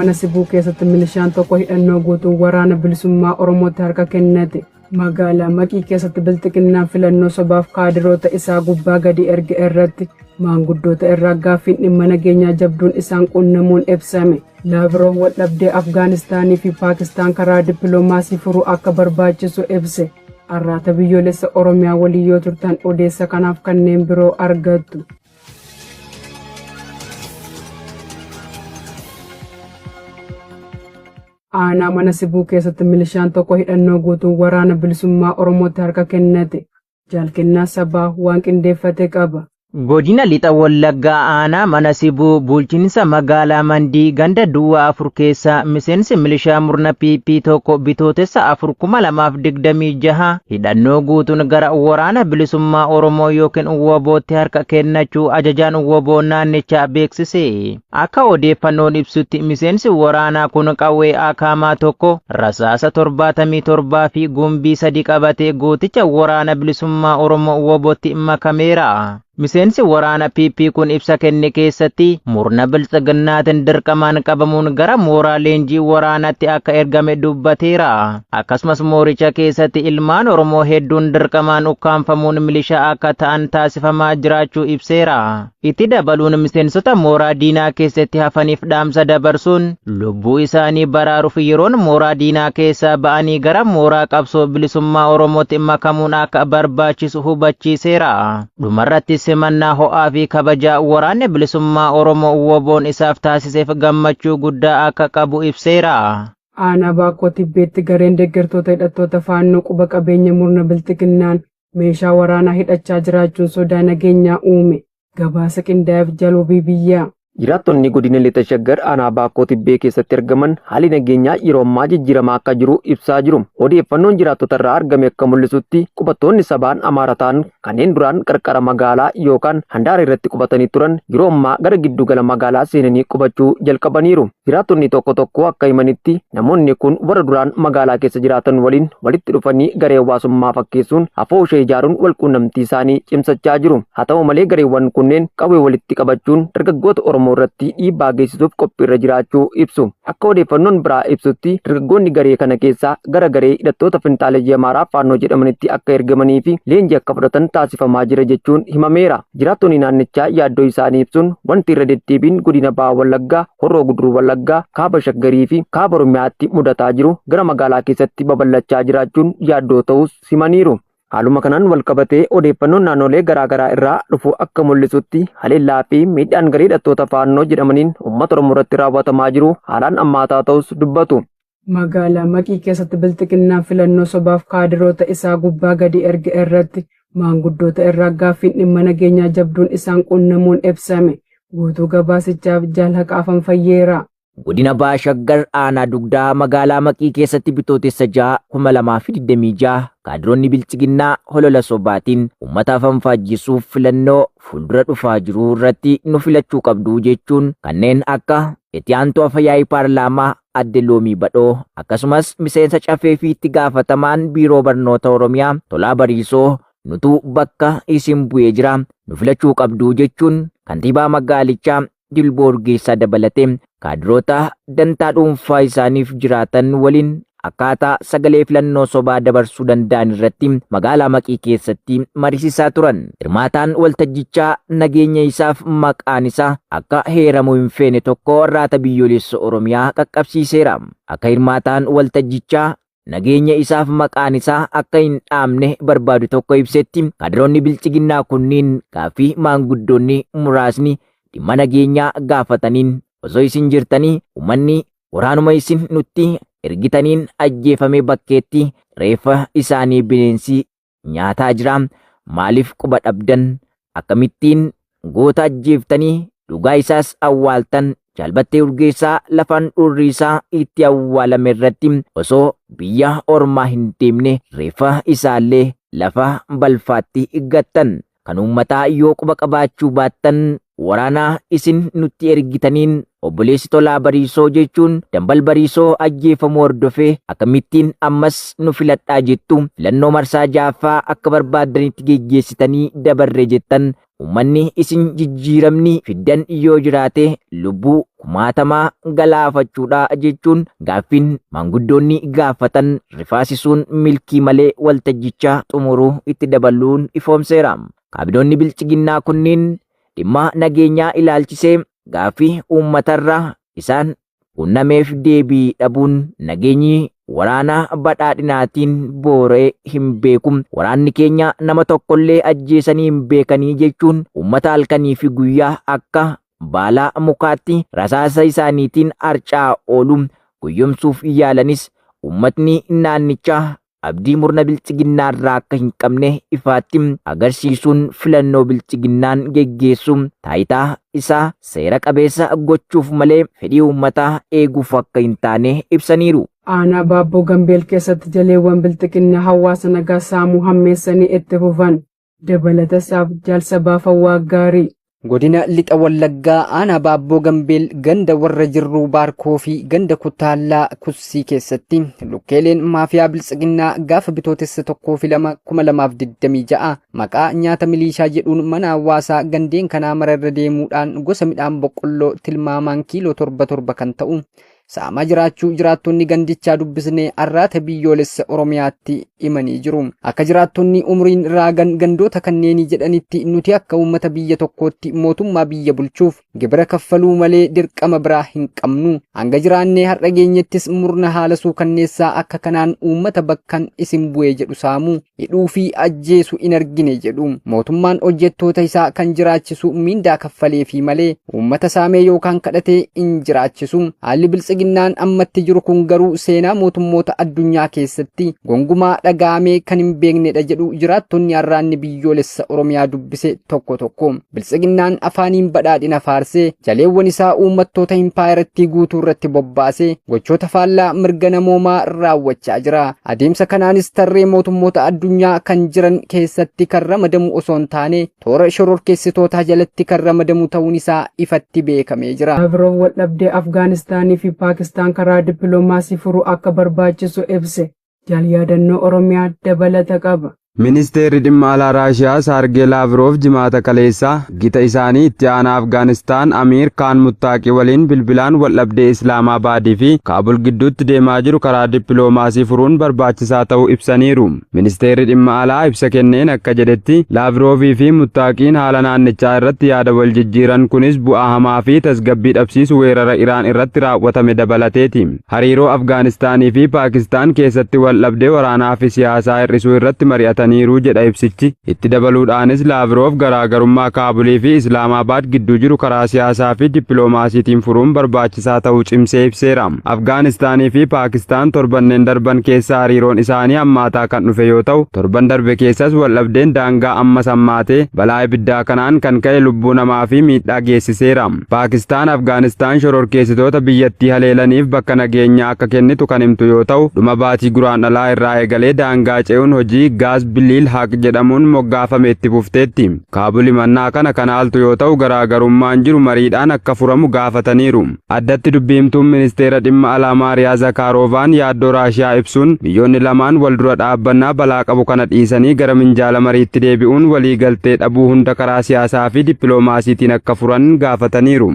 mana Sibuu keessatti milishaan tokko hidhannoo guutuu waraana bilisummaa Oromootti harka kennate. Magaalaa Maqii keessatti bilxiqinnaan filannoo sobaaf kaadiroota isaa gubbaa gadi erge irratti maanguddoota irraa gaaffiin dhimma nageenyaa jabduun isaan qunnamuun ibsame. Laavrov waldhabdee Afgaanistaanii fi Paakistaan karaa dippiloomaasii furuu akka barbaachisu ibse. Arraata biyyoolessa Oromiyaa waliin yoo turtan odeessa kanaaf kanneen biroo argattu. Aanaa mana Sibuu keessatti milishaan tokko hidhannoo guutuu waraana bilisummaa Oromootti harka kennate. Jaalkennaa sabaa waan qindeeffate qaba. Godina lixa Wallaggaa aanaa mana Sibuu bulchiinsa magaalaa Mandii ganda duwwaa 4 keessa miseensi milishaa murna PP tokko bitootessa 4,2026 hidhannoo guutuun gara waraana bilisummaa Oromoo yookiin WBOtti harka kennachuu ajajaan WBO naannichaa beeksise. Akka odeeffannoon ibsutti miseensi waraanaa kun qawwee akaamaa tokko rasaasa 77 fi gumbii 3 qabatee gooticha waraana bilisummaa Oromoo WBOtti makameera. Miseensi waraana PP kun ibsa kenne keessatti murna biltsiginnaatiin dirqamaan qabamuun gara mooraa leenjii waraanaatti akka ergame dubbateera. Akkasumas mooricha keessatti ilmaan Oromoo hedduun dirqamaan ukkaanfamuun milishaa akka ta'an taasifamaa jiraachuu ibseera. Itti dabaluun miseensota mooraa diinaa keessatti hafaniif dhaamsa dabarsuun lubbuu isaanii baraaruuf yeroon mooraa diinaa keessaa ba'anii gara mooraa qabsoo bilisummaa Oromootti makamuun akka barbaachisu hubachiiseera. Dhumarratti simannaa ho'aa fi kabajaa waraanni bilisummaa Oromoo WBO'n isaaf taasiseef gammachuu guddaa akka qabu ibseera. Aanaa Baakkoo Tibbeetti gareen deeggartoota hidhattoota faannoo quba qabeenya murna bilxiginnaan meeshaa waraanaa hidhachaa jiraachuun sodaa nageenyaa uume. Gabaasa qindaa'eef Jaloobii Biyyaa. Jiraattonni godina lixa Shaggar aanaa Baakkoo Tibbee keessatti argaman haalli nageenyaa yeroo ammaa jijjiiramaa akka jiru ibsaa jiru. Odeeffannoon jiraattota irraa argame akka mul'isutti qubattoonni sabaan Amaara ta'an kanneen duraan qarqara magaalaa yookaan handaara irratti qubatanii turan yeroo ammaa gara giddugala magaalaa seenanii qubachuu jalqabaniiru. Jiraattonni tokko tokko akka himanitti namoonni kun warra duraan magaalaa keessa jiraatan waliin walitti dhufanii garee hawaasummaa fakkeessuun afooshee ijaaruun walquunnamtii isaanii cimsachaa jiru. Haa ta'u malee gareewwan kunneen qawwee walitti qabachuun dargaggoota Oromoo irratti dhiibbaa geessisuuf qophiirra jiraachuu ibsu. Akka odeeffannoon biraa ibsutti dargaggoonni garee kana keessaa gara garee hidhattoota finxaaleeyyii Amaaraa faannoo jedhamanitti akka ergamanii fi leenjii akka fudhatan taasifamaa jira jechuun himameera. Jiraattonni naannichaa yaaddoo isaanii ibsuun wanti irra deddeebiin godina Bahaa Wallaggaa, Horroo Guduruu Wallaggaa, Kaaba Shaggarii fi Kaaba Oromiyaatti mudataa jiru gara magaalaa keessatti babal'achaa jiraachuun yaaddoo ta'us himaniiru. Haaluma kanaan walqabatee odeeffannoon naannolee garaagaraa irraa dhufu akka mul'isutti haleellaa fi miidhaan garee hidhattoota faannoo jedhamaniin uummata Oromoo irratti raawwatamaa jiru haalaan hammaataa ta'us dubbatu. Magaalaa Maqii keessatti bilxiginnaan filannoo sobaaf kaadiroota isaa gubbaa gadi erge irratti maanguddoota irraa gaaffiin dhimma nageenyaa jabduun isaan qunnamuun ibsame. Guutuu gabaasichaaf Jaalhaqaafan Fayyeera. Godina Bahaa Shaggar aanaa dugdaa magaalaa Maqii keessatti bitootessa 6,2026 kaadiroonni bilchiginnaa holola sobaatiin uummataaf anfaajjisuuf filannoo fuuldura dhufaa jiru irratti nu filachuu qabdu jechuun kanneen akka itti aantuu afyaa'ii paarlaamaa Adde Loomii Badhoo akkasumas miseensa cafee fi itti gaafatamaan biiroo barnoota Oromiyaa Tolaa Bariisoo nutu bakka isin bu'ee jira nu filachuu qabdu jechuun kantiibaa magaalichaa Dilboo Urgeessaa dabalatee kaadiroota dantaa dhuunfaa isaaniif jiraatan waliin akkaataa sagalee filannoo sobaa dabarsuu danda'an irratti magaalaa Maqii keessatti mariisisaa turan. Hirmaataan waltajjichaa nageenya isaaf maqaan isaa akka heeramu hin feene tokko raata biyyoolessa Oromiyaa qaqqabsiiseera. Akka hirmaataan waltajjichaa nageenya isaaf maqaan isaa akka hin dhaamne barbaadu tokko ibsetti kaadiroonni bilchiginnaa kunniin gaaffii maanguddoonni muraasni dhimma nageenyaa gaafataniin osoo isin jirtanii uummanni waraanuma isin nutti ergitaniin ajjeefame bakkeetti reeffa isaanii bineensi nyaataa jira maaliif quba dhabdan akkamittiin goota ajjeeftanii dhugaa isaas awwaaltan Jalbattee Urgeessaa lafaan dhurri isaa itti awwaalame irratti osoo biyya ormaa hin deemne reeffa isaallee lafa balfaatti gattan kan uummataa yoo quba qabaachuu baattan waraana isin nutti ergitaniin obboleessi Tolaa Bariisoo jechuun Dambal Bariisoo ajjeefamuu hordofee akkamittiin ammas nu filadhaa jettu filannoo marsaa jaaffaa akka barbaaddanitti geggeessitanii dabarre jettan ummanni isin jijjiiramni fiddan yoo jiraate lubbuu kumaatamaa galaafachuudha jechuun gaaffiin maanguddoonni gaafatan rifaasisuun milkii malee waltajjicha xumuruu itti dabaluun ifoomseera. Kaabinoonni bilchiginnaa kunniin dhimma nageenyaa ilaalchisee gaaffii uummatarraa isaan qunnameef deebii dhabuun nageenyi waraana badhaadhinaatiin boora'ee hin beeku. Waraanni keenya nama tokkollee ajjeesanii hin beekanii jechuun uummata halkanii fi guyyaa akka baalaa mukaatti rasaasa isaaniitiin harcaa oolu guyyomsuuf yaalanis uummatni naannichaa abdii murna bilchiginnaarraa akka hin qabne ifaatti agarsiisuun filannoo bilchiginnaan geggeessu taayitaa isaa seera qabeessa gochuuf malee fedhii uummataa eeguuf akka hin taane ibsaniiru. Aanaa Baabboo Gambeel keessatti jaleewwan bilxiginnaa hawaasa nagaa saamuu hammeessanii itti fufan. Dabalata isaaf jaalsabaaf hawaa gaarii. Godina lixa Wallaggaa aanaa Baabboo Gambeel ganda warra jirruu baarkoo fi ganda kutaallaa kussii keessatti lukkeeleen maafiyaa biltsiginnaa gaafa bitootessa 1/2/2026 maqaa nyaata milishaa jedhuun mana hawaasaa gandeen kanaa mararra deemuudhaan gosa midhaan boqqolloo tilmaamaan kiiloo 7 kan ta'u saamaa jiraachuu jiraattonni gandichaa dubbisnee arraata biyyoolessa Oromiyaatti himanii jiru. Akka jiraattonni umriin raagan gandoota kanneenii jedhanitti nuti akka uummata biyya tokkootti mootummaa biyya bulchuuf gibira kaffaluu malee dirqama biraa hin qabnu. Hanga jiraannee har'a geenyettis murna haala suukanneessaa akka kanaan uummata bakkan isin bu'ee jedhu saamu hidhuu fi ajjeesu in argine jedhu. Mootummaan hojjettoota isaa kan jiraachisu mindaa kaffalee fi malee uummata saamee yookaan kadhatee in jiraachisu. Haalli biltsiginnaan ammatti jiru kun garuu seenaa mootummoota addunyaa keessatti gongumaa dhagaamee kan hin beeknedha jedhu jiraattonni har'aanni biyyoolessa Oromiyaa dubbise tokko tokko. Biltsiginnaan afaaniin badhaadhina faarsee jaleewwan isaa uummattoota impaayeratti guutuu irratti bobbaasee gochoota faallaa mirga namoomaa raawwachaa jira. Adeemsa kanaanis tarree mootummoota addunyaa kan jiran keessatti kan ramadamu osoo hin taane toora shororkeessitootaa jalatti kan ramadamu ta'uun isaa ifatti beekamee jira. Lavrov waldhabdee Afgaanistaanii fi Paakistaan karaa dippiloomaasii furuu akka barbaachisu ibse. Jaal yaadannoo Oromiyaa dabalata qaba. Ministeerri dhimma alaa Raashiyaa Saargee Laavrov jimaata kaleessaa gita isaanii itti aanaa Afgaanistaan Amiir Kaan Muttaaqii waliin bilbilaan waldhabdee Islaamabaadii fi Kaabul gidduutti deemaa jiru karaa dippiloomaasii furuun barbaachisaa ta'uu ibsaniiru. Ministeerri dhimma alaa ibsa kenneen akka jedhetti Laavrovii fi Muttaaqiin haala naannichaa irratti yaada wal jijjiiran kunis bu'aa hamaa fi tasgabbii dhabsiisu weerara Iraan irratti raawwatame dabalateeti. Hariiroo Afgaanistaanii fi Paakistaan keessatti waldhabdee waraanaa fi siyaasaa hir'isuu irratti mari'atan niiru jedha ibsichi. Itti dabaluudhaanis Laavrov garaagarummaa Kaabulii fi Islaamabaad gidduu jiru karaa siyaasaa fi dippiloomaasiitiin furuun barbaachisaa ta'uu cimsee ibseera. Afgaanistaanii fi Paakistaan torbanneen darban keessa hariiroon isaanii hammaataa kan dhufe yoo ta'u, torban darbe keessas waldhabdeen daangaa ammas hammaatee balaa ibiddaa kanaan kan ka'e lubbuu namaa fi miidhaa geessiseera. Paakistaan Afgaanistaan shororkeessitoota biyyattii haleelaniif bakka nageenyaa akka kennitu kan himtu yoo ta'u, dhuma baatii guraandhalaa irraa eegalee daangaa ce'uun hojii gaaz biliil haq jedhamuun moggaafame itti fufteetti. Kaabul himannaa kana kan haaltu yoo ta'u garaagarummaan jiru mariidhaan akka furamu gaafataniiru. Addatti dubbiimtuun ministeera dhimma alaa Maariyaa Zakaaroovaan yaaddoo Raashiyaa ibsuun biyyoonni lamaan wal dura dhaabbannaa balaa qabu kana dhiisanii gara minjaala mariitti deebi'uun waliigaltee dhabuu hunda karaa siyaasaa fi dippiloomaasiitiin akka furan gaafataniiru.